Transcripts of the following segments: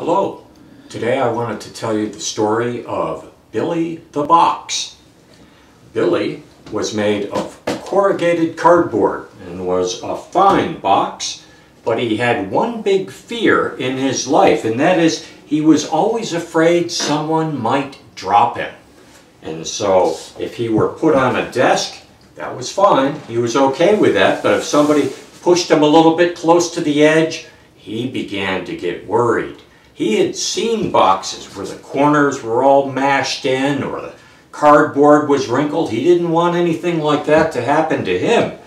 Hello. Today I wanted to tell you the story of Billy the Box. Billy was made of corrugated cardboard and was a fine box, but he had one big fear in his life, and that is he was always afraid someone might drop him. And so if he were put on a desk, that was fine. He was okay with that, but if somebody pushed him a little bit close to the edge, he began to get worried. He had seen boxes where the corners were all mashed in or the cardboard was wrinkled. He didn't want anything like that to happen to him.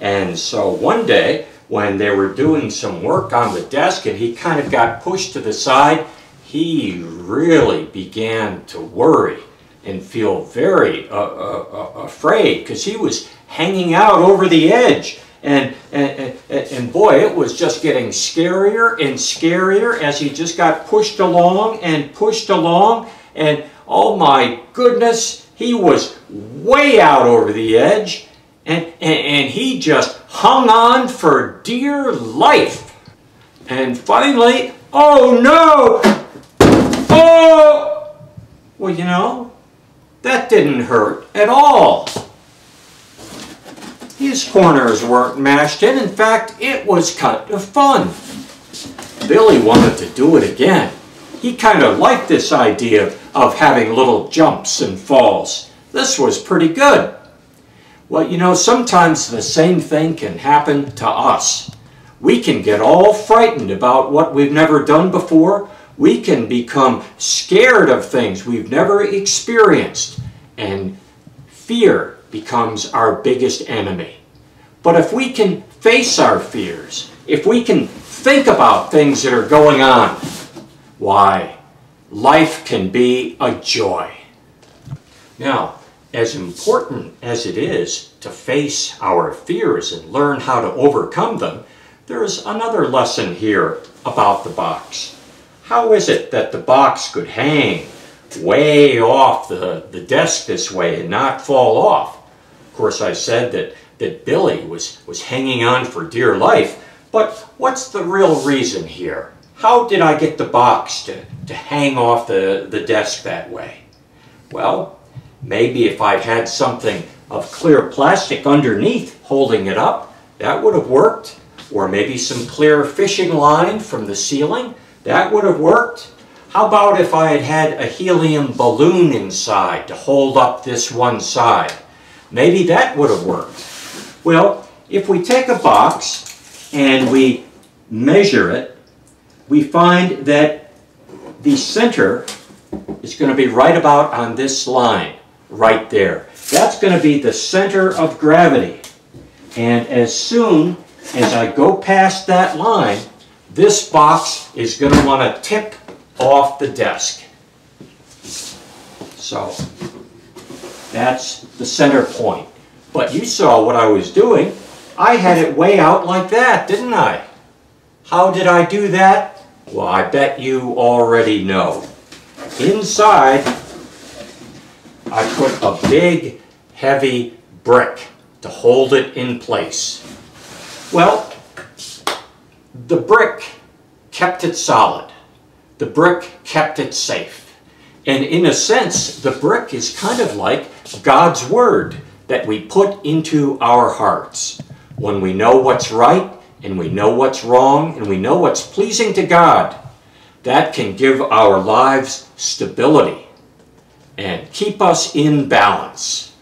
And so one day when they were doing some work on the desk and he kind of got pushed to the side, he really began to worry and feel very afraid because he was hanging out over the edge. And boy, it was just getting scarier and scarier as he just got pushed along, and oh my goodness, he was way out over the edge, and he just hung on for dear life. And finally, oh no! Oh! Well, you know, that didn't hurt at all. His corners weren't mashed in. In fact, it was kind of fun. Billy wanted to do it again. He kind of liked this idea of having little jumps and falls. This was pretty good. Well, you know, sometimes the same thing can happen to us. We can get all frightened about what we've never done before. We can become scared of things we've never experienced. And fear becomes our biggest enemy. But if we can face our fears, if we can think about things that are going on, why, life can be a joy. Now, as important as it is to face our fears and learn how to overcome them, there's another lesson here about the box. How is it that the box could hang way off the desk this way and not fall off? Of course, I said that Billy was hanging on for dear life, but what's the real reason here? How did I get the box to hang off the desk that way? Well, maybe if I'd had something of clear plastic underneath holding it up, that would have worked. Or maybe some clear fishing line from the ceiling, that would have worked. How about if I had had a helium balloon inside to hold up this one side? Maybe that would have worked. Well, if we take a box and we measure it, we find that the center is going to be right about on this line, right there. That's going to be the center of gravity. And as soon as I go past that line, this box is going to want to tip off the desk. So that's the center point. But you saw what I was doing. I had it way out like that, didn't I? How did I do that? Well, I bet you already know. Inside, I put a big, heavy brick to hold it in place. Well, the brick kept it solid. The brick kept it safe. And in a sense, the brick is kind of like God's Word that we put into our hearts. When we know what's right, and we know what's wrong, and we know what's pleasing to God, that can give our lives stability and keep us in balance.